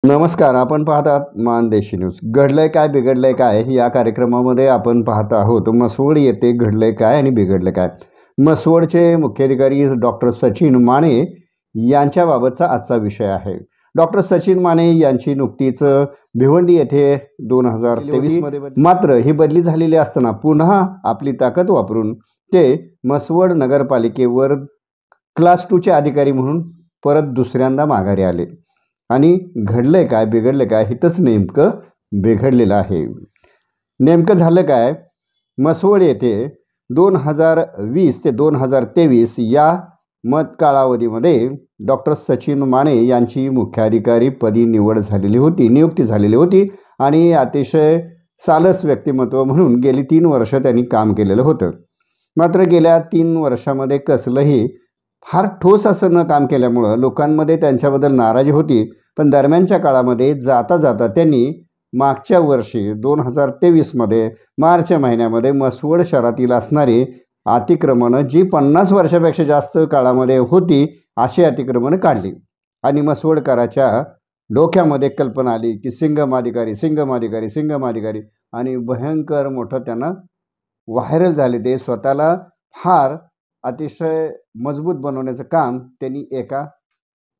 नमस्कार. आपण पाहत आहात मानदेशी न्यूज. घडलंय काय, बिघडलंय काय या कार्यक्रमामध्ये आपण पाहत आहोत. मसवड येथे घडलंय काय आणि बिघडलंय काय. मसवडचे मुख्याधिकारी डॉक्टर सचिन माने यांच्याबाबतचा आजचा विषय आहे. डॉक्टर सचिन माने यांची नुकतीच भिवंडी येथे 2023 मध्ये मात्र ही बदली झालेली असताना पुन्हा आपली ताकद वापरून ते मसवड नगरपालिकेवर क्लास 2 चे अधिकारी म्हणून परत दुसऱ्यांदा माघारी आले. आणि घडलंय काय, बिघडलं काय, हिथंच नेमकं बिघडलेलं आहे. नेमकं झालं काय, मसवड येथे 2020 ते 2023 या मत कालावधीमध्ये डॉक्टर सचिन माने यांची मुख्याधिकारीपदी नियुक्ती झालेली होती आणि अतिशय सालस व्यक्तिमत्व म्हणून गेली 3 वर्ष त्यांनी काम केलेलं होतं. मात्र गेल्या 3 वर्षामध्ये कसलंही फार ठोस असं न काम केल्यामुळं लोकांमध्ये त्यांच्याबद्दल नाराजी होती. पण दरम्यानच्या काळामध्ये जाता जाता त्यांनी मागच्या वर्षी 2023 मध्ये मार्च महिन्यामध्ये मसवड शहरातील असणारी अतिक्रमणं जी 50 वर्षापेक्षा जास्त काळामध्ये होती अशी अतिक्रमणं काढली आणि मसवडकराच्या डोक्यामध्ये कल्पना आली की सिंगम अधिकारी आणि भयंकर मोठं त्यांना व्हायरल झाले. ते स्वतःला फार अतिशय मजबूत बनवण्याचं काम त्यांनी एका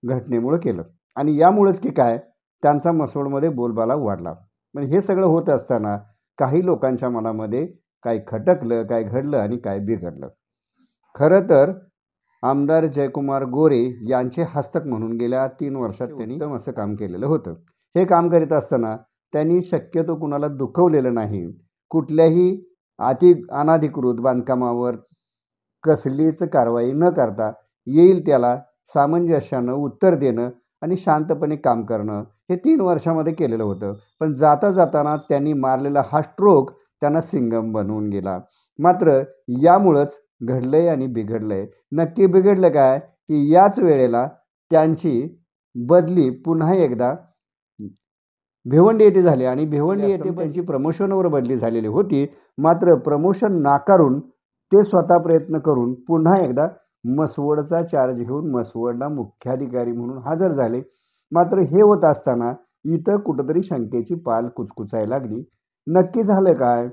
घटनेमुळे केलं आणि यामुळेच की काय त्यांचा मसवडमध्ये बोलबाला वाढला. म्हणजे हे सगळं होत असताना काही लोकांच्या मनामध्ये काय खटकलं, काय घडलं आणि काय बिघडलं. खरं तर आमदार जयकुमार गोरे यांचे हस्तक म्हणून गेल्या 3 वर्षात त्यांनी उत्तम असं काम केलेलं होतं. हे काम करीत असताना त्यांनी शक्यतो कुणाला दुखवलेलं नाही. कुठल्याही अनाधिकृत बांधकामावर कसलीच कारवाई न करता येईल त्याला सामंजस्यानं उत्तर देणं आणि शांतपणे काम करणं हे 3 वर्षामध्ये केलेलं होतं. पण जाता जाताना त्यांनी मारलेला हा स्ट्रोक त्यांना सिंगम बनवून गेला. मात्र यामुळंच घडलंय आणि बिघडलंय. नक्की बिघडलं काय की याच वेळेला त्यांची बदली पुन्हा एकदा भिवंडी येथे झाली आणि भिवंडी येथे त्यांची प्रमोशनवर बदली झालेली होती. मात्र प्रमोशन नाकारून ते स्वतः प्रयत्न करून पुन्हा एकदा मसवडचा चार्ज घेऊन मसवडला मुख्याधिकारी म्हणून हजर झाले. मात्र हे होत असताना इथं कुठंतरी शंकेची पाल कुचकुचायला लागली. नक्की झालं काय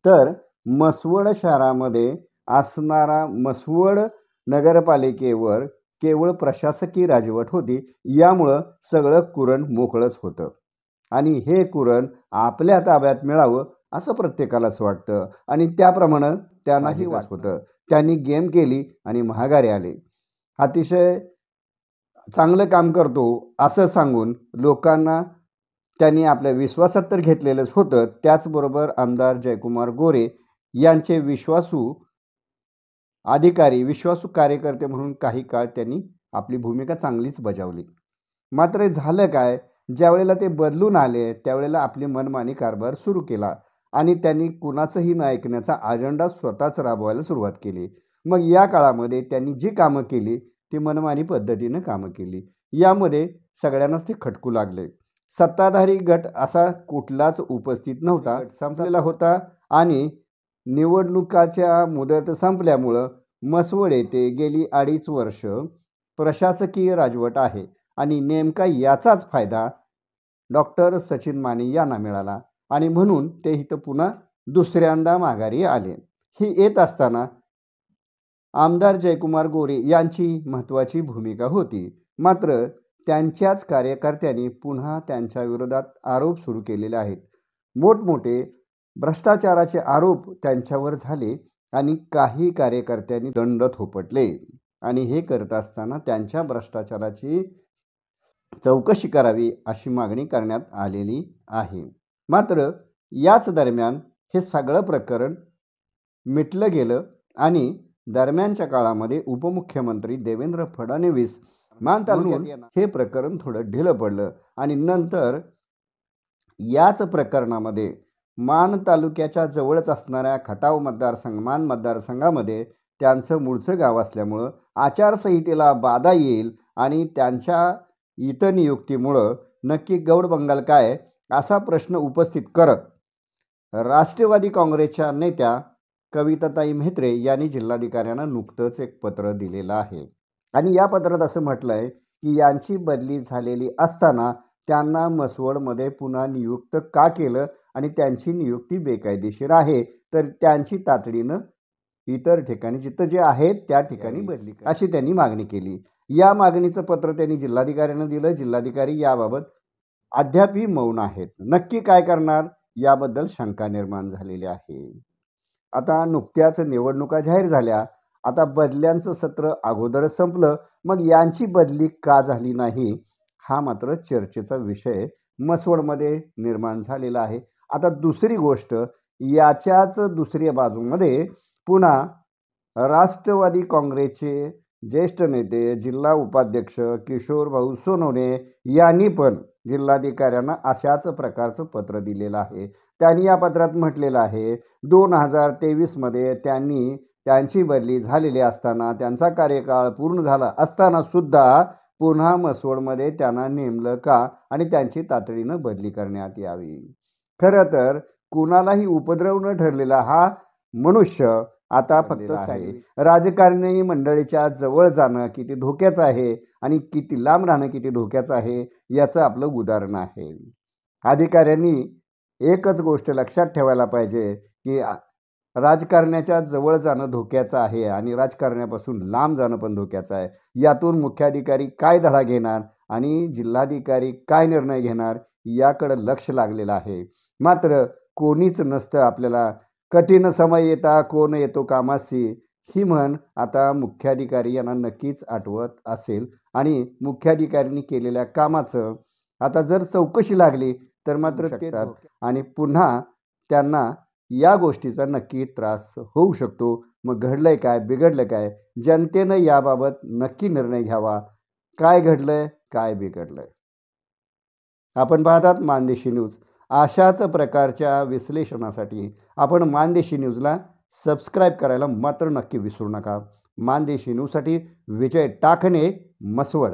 तर मसवड शहरामध्ये असणारा मसवड नगरपालिकेवर केवळ प्रशासकीय राजवट होती. यामुळं सगळं कुरण मोकळंच होतं आणि हे कुरण आपल्या ताब्यात मिळावं असं प्रत्येकालाच वाटतं आणि त्याप्रमाणे त्यांनाही वाटत होतं. त्यांनी गेम केली आणि माघारी आले. अतिशय चांगलं काम करतो असं सांगून लोकांना त्यांनी आपल्या विश्वासात तर घेतलेलंच होतं. त्याचबरोबर आमदार जयकुमार गोरे यांचे विश्वासू कार्यकर्ते म्हणून काही काळ त्यांनी आपली भूमिका चांगलीच बजावली. मात्र झालं काय, ज्यावेळेला ते बदलून आले त्यावेळेला आपली मनमानी कारभार सुरू केला आणि त्यांनी कुणाचंही न ऐकण्याचा अजेंडा स्वतःच राबवायला सुरुवात केली. मग या काळामध्ये त्यांनी जी कामं केली ती मनमानी पद्धतीनं कामं केली. यामध्ये सगळ्यांनाच ते खटकू लागले. सत्ताधारी गट असा कुठलाच उपस्थित नव्हता, संपलेला होता आणि निवडणुकाच्या मुदत संपल्यामुळं मसवड येथे गेली 2.5 वर्ष प्रशासकीय राजवट आहे आणि नेमका याचाच फायदा डॉक्टर सचिन माने यांना मिळाला आणि म्हणून ते इथं पुन्हा दुसऱ्यांदा माघारी आले. ही येत असताना आमदार जयकुमार गोरे यांची महत्त्वाची भूमिका होती. मात्र त्यांच्याच कार्यकर्त्यांनी पुन्हा त्यांच्या विरोधात आरोप सुरू केलेले आहेत. मोठमोठे भ्रष्टाचाराचे आरोप त्यांच्यावर झाले आणि काही कार्यकर्त्यांनी दंड थोपटले आणि हे करत असताना त्यांच्या भ्रष्टाचाराची चौकशी करावी अशी मागणी करण्यात आलेली आहे. मात्र याच दरम्यान हे सगळं प्रकरण मिटलं गेलं आणि दरम्यानच्या काळामध्ये उपमुख्यमंत्री देवेंद्र फडणवीस मान तालुक्यात हे प्रकरण थोडं ढिलं पडलं आणि नंतर याच प्रकरणामध्ये मान तालुक्याच्या जवळच असणाऱ्या खटाव मतदारसंघामध्ये त्यांचं मूळचं गाव असल्यामुळं आचारसंहितेला बाधा येईल आणि त्यांच्या इथं नियुक्तीमुळं नक्की गौड बंगाल काय असा प्रश्न उपस्थित करत राष्ट्रवादी काँग्रेसच्या नेत्या कविताताई म्हेत्रे यांनी जिल्हाधिकाऱ्यांना नुकतंच एक पत्र दिलेलं आहे आणि या पत्रात असं म्हटलं आहे की यांची बदली झालेली असताना त्यांना मसवडमध्ये पुन्हा नियुक्त का केलं आणि त्यांची नियुक्ती बेकायदेशीर आहे, तर त्यांची तातडीनं इतर ठिकाणी जिथं जे आहेत त्या ठिकाणी बदली करा, अशी त्यांनी मागणी केली. या मागणीचं पत्र त्यांनी जिल्हाधिकाऱ्यांना दिलं. जिल्हाधिकारी याबाबत अद्यापही मौन आहेत. नक्की काय करणार याबद्दल शंका निर्माण झालेली आहे. आता नुकत्याच निवडणुका जाहीर झाल्या. आता बदल्यांचं सत्र अगोदरच संपलं, मग यांची बदली का झाली नाही, हा मात्र चर्चेचा विषय मसवडमध्ये निर्माण झालेला आहे. आता दुसरी गोष्ट, याच्याच दुसऱ्या बाजूमध्ये पुन्हा राष्ट्रवादी काँग्रेसचे ज्येष्ठ नेते जिल्हा उपाध्यक्ष किशोर भाऊ सोनवणे यांनी पण जिल्हाधिकाऱ्यांना अशाच प्रकारचं पत्र दिलेलं आहे. त्यांनी या पत्रात म्हटलेलं आहे, 2023मध्ये त्यांची बदली झालेली असताना, त्यांचा कार्यकाळ पूर्ण झाला असताना सुद्धा पुन्हा मसवडमध्ये त्यांना नेमलं का आणि त्यांची तातडीनं बदली करण्यात यावी. खरं तर कुणालाही उपद्रव न ठरलेला हा मनुष्य आता फक्त आहे. राजकारणी मंडळीच्या जवळ जाणं किती धोक्याचं आहे आणि किती लांब राहणं किती धोक्याचं आहे याचं आपलं उदाहरण आहे. अधिकाऱ्यांनी एकच गोष्ट लक्षात ठेवायला पाहिजे की राजकारण्याच्या जवळ जाणं धोक्याचं आहे आणि राजकारण्यापासून लांब जाणं पण धोक्याचं आहे. यातून मुख्याधिकारी काय धडा घेणार आणि जिल्हाधिकारी काय निर्णय घेणार याकडे लक्ष लागलेलं आहे. मात्र कोणीच नसतं आपल्याला कठीण समय येता कोण येतो कामासी, ही म्हण आता मुख्याधिकारी यांना नक्कीच आठवत असेल आणि मुख्याधिकाऱ्यांनी केलेल्या कामाचं आता जर चौकशी लागली तर मात्र ते आणि पुन्हा त्यांना या गोष्टीचा नक्की त्रास होऊ शकतो. मग घडलंय काय, बिघडलं काय, जनतेनं याबाबत नक्की निर्णय घ्यावा. काय घडलंय, काय बिघडलंय. आपण पाहतात मानदेशी न्यूज. अशाच प्रकारच्या विश्लेषणासाठी आपण मानदेशी न्यूजला सबस्क्राईब करायला मात्र नक्की विसरू नका. मानदेशी न्यूजसाठी विजय टाकणे, मसवड.